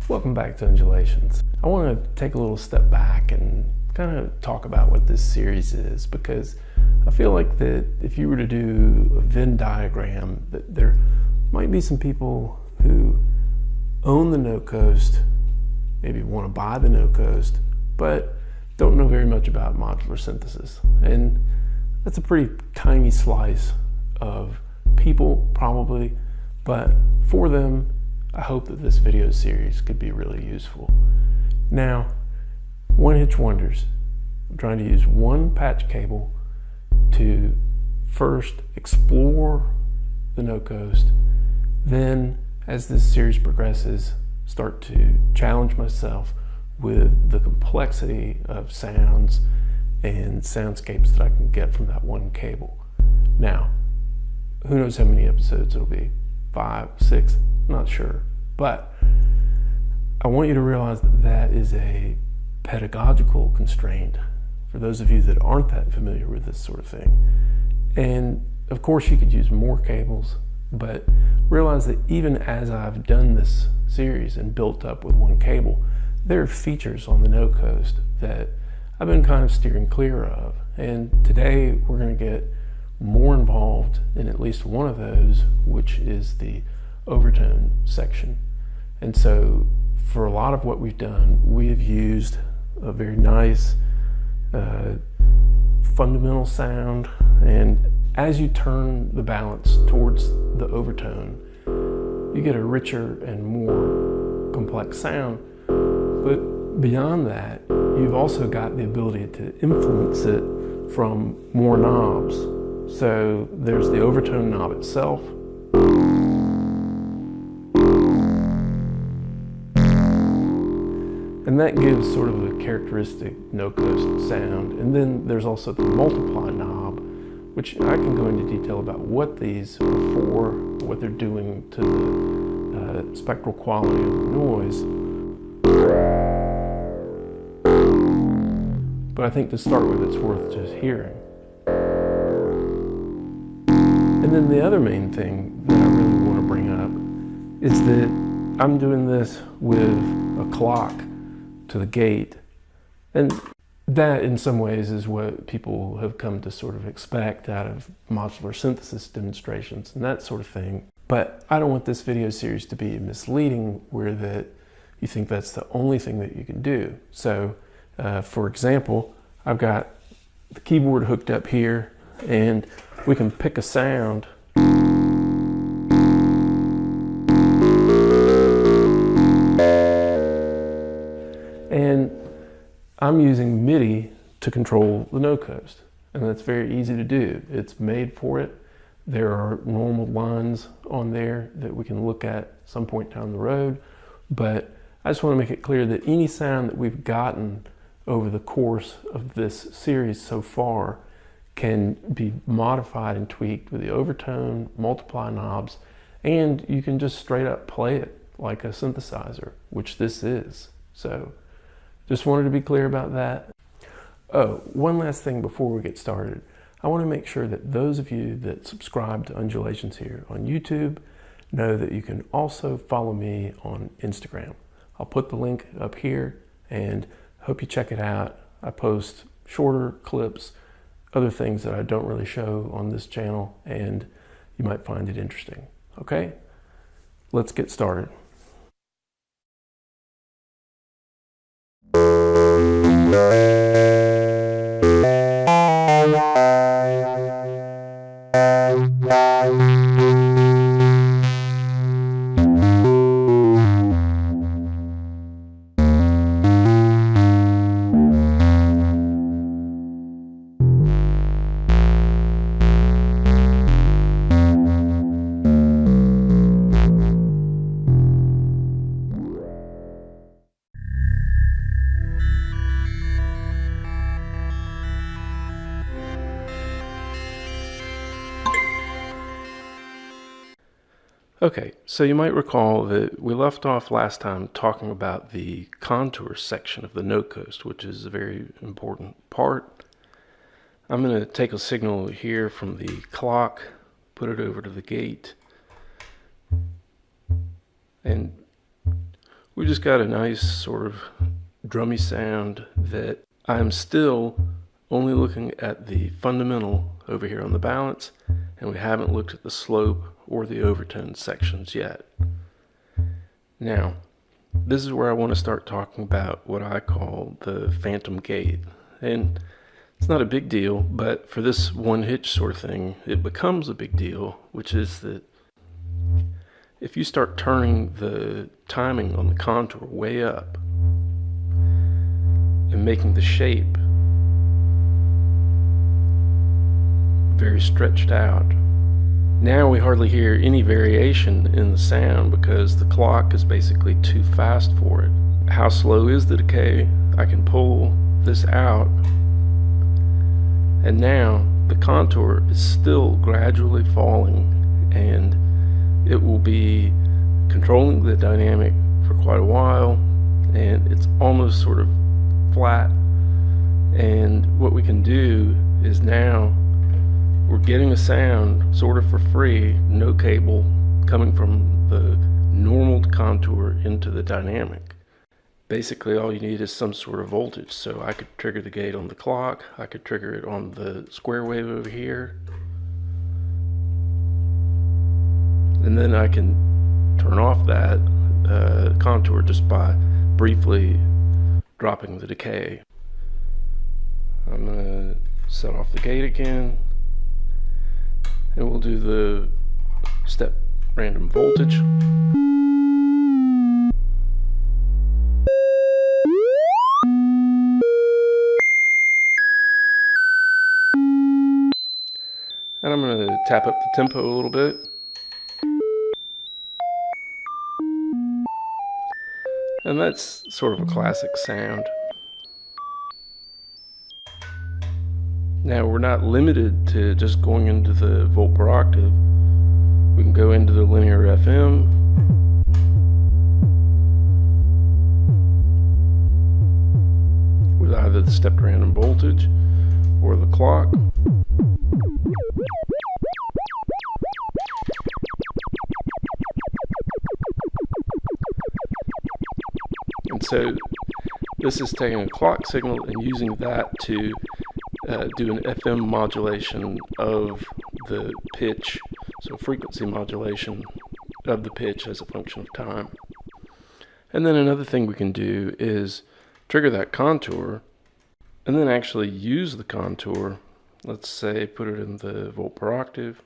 Welcome back to Undulations. I want to take a little step back and kind of talk about what this series is, because I feel like that if you were to do a Venn diagram, that there might be some people who own the no coast, maybe want to buy the no coast, but don't know very much about modular synthesis. And that's a pretty tiny slice of people probably, but for them, I hope that this video series could be really useful. Now, One-Hitch wonders. I'm trying to use one patch cable to first explore the no coast, then as this series progresses, start to challenge myself with the complexity of sounds and soundscapes that I can get from that one cable. Now, who knows how many episodes it'll be? 5, 6, not sure. But I want you to realize that that is a pedagogical constraint for those of you that aren't that familiar with this sort of thing. And of course you could use more cables, but realize that even as I've done this series and built up with one cable, there are features on the no coast that I've been kind of steering clear of. And today we're going to get more involved in at least one of those, which is the overtone section. And so for a lot of what we've done, we have used a very nice fundamental sound, and as you turn the balance towards the overtone, you get a richer and more complex sound. But beyond that, you've also got the ability to influence it from more knobs. So there's the overtone knob itself, and that gives sort of a characteristic no coast sound. And then there's also the multiply knob, which I can go into detail about what these are for, what they're doing to the spectral quality of the noise. But I think to start with, it's worth just hearing. And then the other main thing that I really want to bring up is that I'm doing this with a clock to the gate. And that in some ways is what people have come to sort of expect out of modular synthesis demonstrations and that sort of thing. But I don't want this video series to be misleading where that you think that's the only thing that you can do. So for example, I've got the keyboard hooked up here, and we can pick a sound. And I'm using MIDI to control the no coast, and that's very easy to do. It's made for it. There are normal lines on there that we can look at some point down the road, but I just want to make it clear that any sound that we've gotten over the course of this series so far can be modified and tweaked with the overtone, multiply knobs, and you can just straight up play it like a synthesizer, which this is. So just wanted to be clear about that. Oh, one last thing before we get started. I want to make sure that those of you that subscribe to Undulations here on YouTube know that you can also follow me on Instagram. I'll put the link up here and hope you check it out. I post shorter clips, other things that I don't really show on this channel, and you might find it interesting. Okay, let's get started. Okay, so you might recall that we left off last time talking about the contour section of the no coast, which is a very important part. I'm going to take a signal here from the clock, put it over to the gate, and We just got a nice sort of drummy sound that I'm still only looking at the fundamental over here on the balance, and we haven't looked at the slope or the overtone sections yet. Now, this is where I want to start talking about what I call the phantom gate. And it's not a big deal, but for this one-hitch sort of thing, it becomes a big deal, which is that if you start turning the timing on the contour way up and making the shape very stretched out, now we hardly hear any variation in the sound because the clock is basically too fast for it. How slow is the decay? I can pull this out, and now the contour is still gradually falling, and it will be controlling the dynamic for quite a while, and it's almost sort of flat. And what we can do is now we're getting a sound sort of for free, no cable, coming from the normal contour into the dynamic. Basically all you need is some sort of voltage. So I could trigger the gate on the clock, I could trigger it on the square wave over here, and then I can turn off that contour just by briefly dropping the decay. I'm going to set off the gate again, and we'll do the step random voltage. And I'm going to tap up the tempo a little bit. And that's sort of a classic sound. Now we're not limited to just going into the volt per octave. We can go into the linear FM. With either the stepped random voltage or the clock. And so this is taking a clock signal and using that to do an FM modulation of the pitch, so frequency modulation of the pitch as a function of time. And then another thing we can do is trigger that contour and then actually use the contour. Let's say put it in the volt per octave.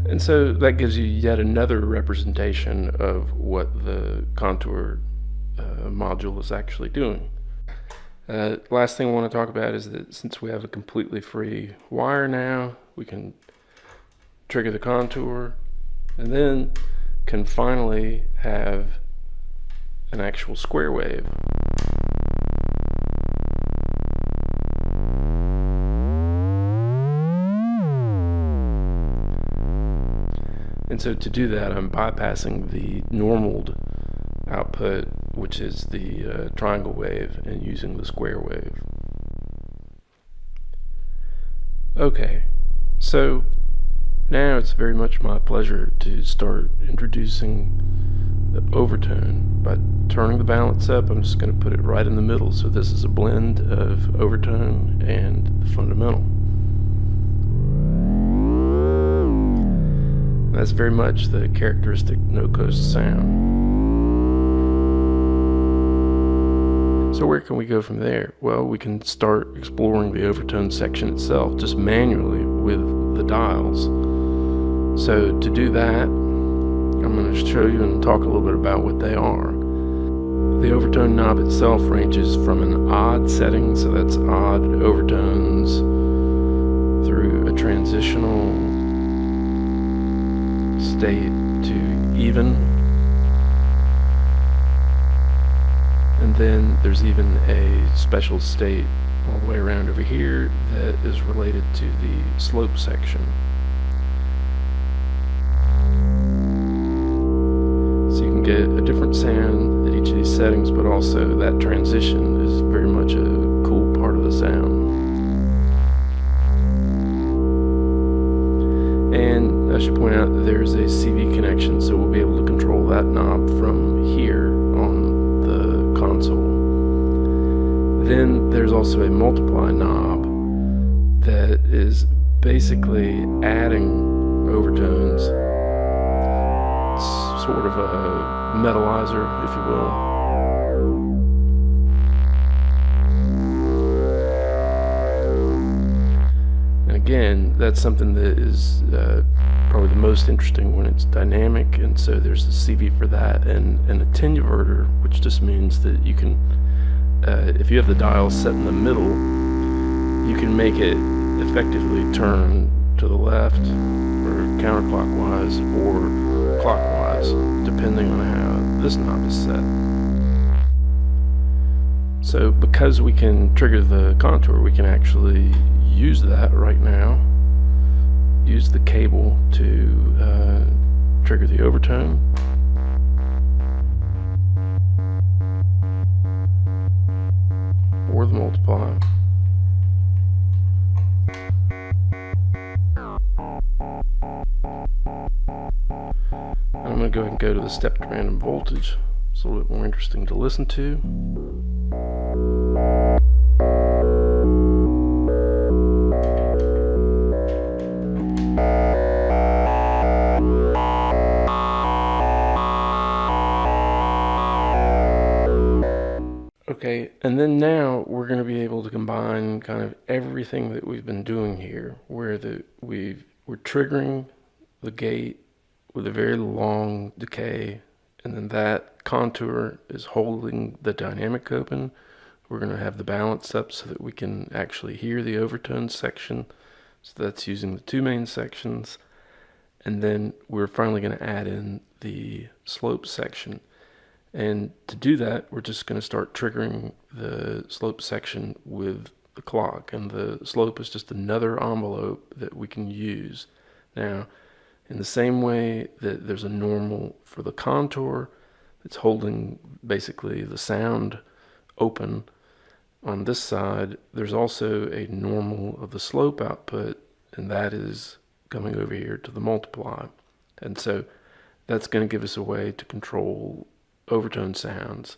And so that gives you yet another representation of what the contour module is actually doing. Last thing I want to talk about is that since we have a completely free wire now, we can trigger the contour and then can finally have an actual square wave. And so to do that, I'm bypassing the normaled output, which is the triangle wave, and using the square wave. Okay, so now it's very much my pleasure to start introducing the overtone. By turning the balance up, I'm just going to put it right in the middle. So this is a blend of overtone and the fundamental. That's very much the characteristic no-coast sound. So where can we go from there? Well, we can start exploring the overtone section itself just manually with the dials. So to do that, I'm going to show you and talk a little bit about what they are. The overtone knob itself ranges from an odd setting, so that's odd overtones, through a transitional state to even, and then there's even a special state all the way around over here that is related to the slope section. So you can get a different each of these settings, but also that transition is very much a cool part of the sound. And I should point out that there's a CV connection, so we'll be able to control that knob from here on the console. Then there's also a multiply knob that is basically adding overtones. It's sort of a metalizer, if you will. Again, that's something that is probably the most interesting when it's dynamic, and so there's a CV for that, and a tenuverter, which just means that you can, if you have the dial set in the middle, you can make it effectively turn to the left, or counterclockwise, or clockwise, depending on how this knob is set. So because we can trigger the contour, we can actually use that right now. Use the cable to trigger the overtone. Or the multiply. I'm going to go ahead and go to the step to random voltage. It's a little bit more interesting to listen to. Okay, and then now we're going to be able to combine kind of everything that we've been doing here, where we're triggering the gate with a very long decay, and then that contour is holding the dynamic open. We're going to have the balance up so that we can actually hear the overtone section. So that's using the two main sections. And then we're finally going to add in the slope section. And to do that, we're just going to start triggering the slope section with the clock. And the slope is just another envelope that we can use. Now, in the same way that there's a normal for the contour, it's holding basically the sound open. On this side, there's also a normal of the slope output, and that is coming over here to the multiply. And so that's going to give us a way to control overtone sounds,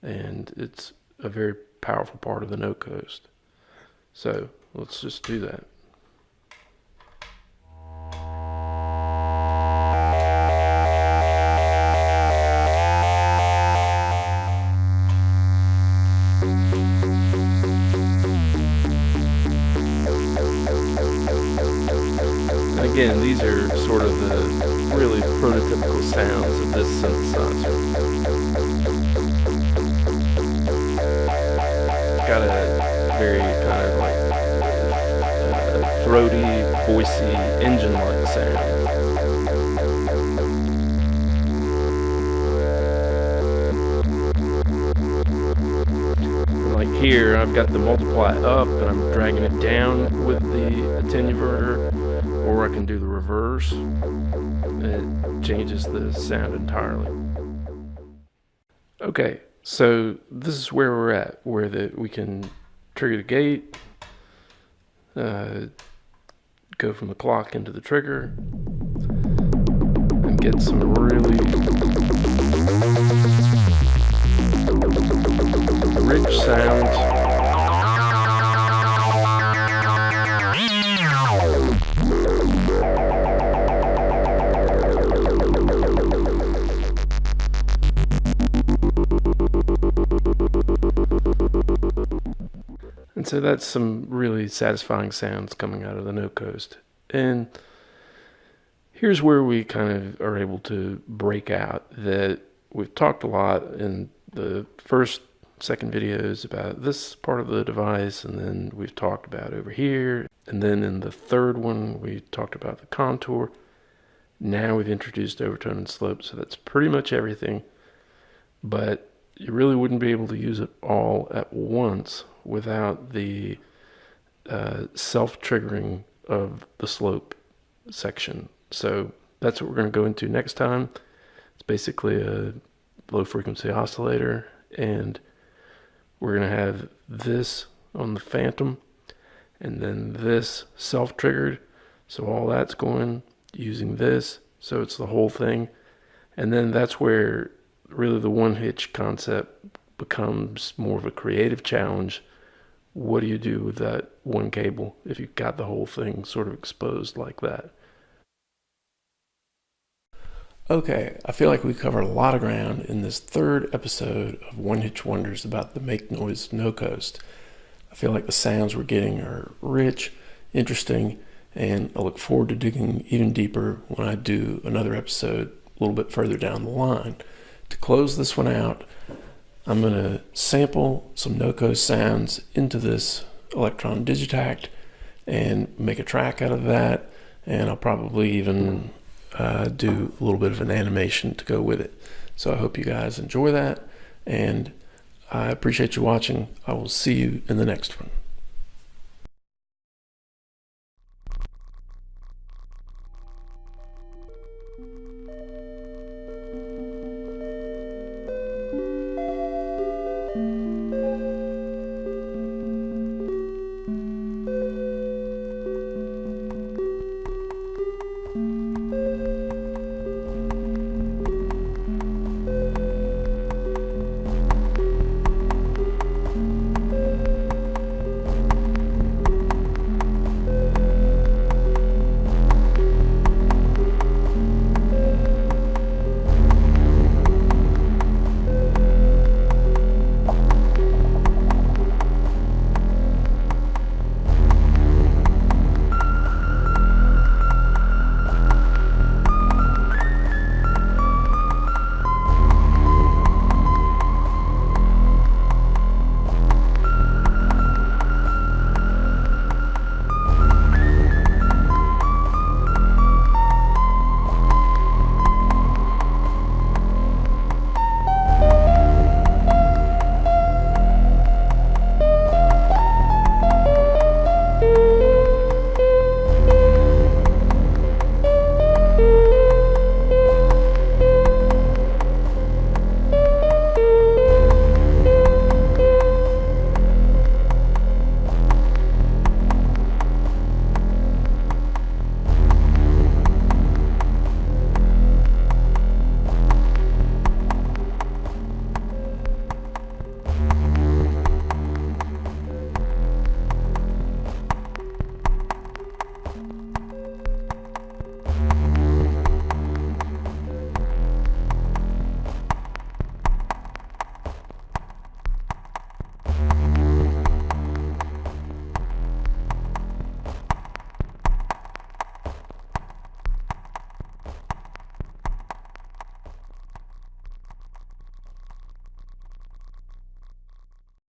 and it's a very powerful part of the note coast. So let's just do that. Again, these are sort of the really prototypical sounds of this synthesizer. Got a very kind of like throaty, voicey, engine-like sound. Like here, I've got the multiply up and I'm dragging it down with the attenuverter, or I can do the reverse. It changes the sound entirely. Okay, so this is where we're at, where we can trigger the gate, go from the clock into the trigger, and get some really rich sounds. And so that's some really satisfying sounds coming out of the note coast. And here's where we kind of are able to break out that we've talked a lot in the second videos about this part of the device, and then we've talked about over here, and then in the third one we talked about the contour. Now we've introduced overtone and slope, so that's pretty much everything, but you really wouldn't be able to use it all at once without the self-triggering of the slope section. So that's what we're going to go into next time. It's basically a low frequency oscillator, and we're going to have this on the phantom, and then this self-triggered. So all that's going using this, so it's the whole thing. And then that's where really the One-Hitch concept becomes more of a creative challenge. What do you do with that one cable if you've got the whole thing sort of exposed like that? Okay, I feel like we covered a lot of ground in this third episode of One-Hitch Wonders about the Make Noise No Coast. I feel like the sounds we're getting are rich, interesting, and I look forward to digging even deeper when I do another episode a little bit further down the line. To close this one out, I'm going to sample some no-coast sounds into this Elektron Digitakt and make a track out of that, and I'll probably even do a little bit of an animation to go with it. So I hope you guys enjoy that, and I appreciate you watching. I will see you in the next one.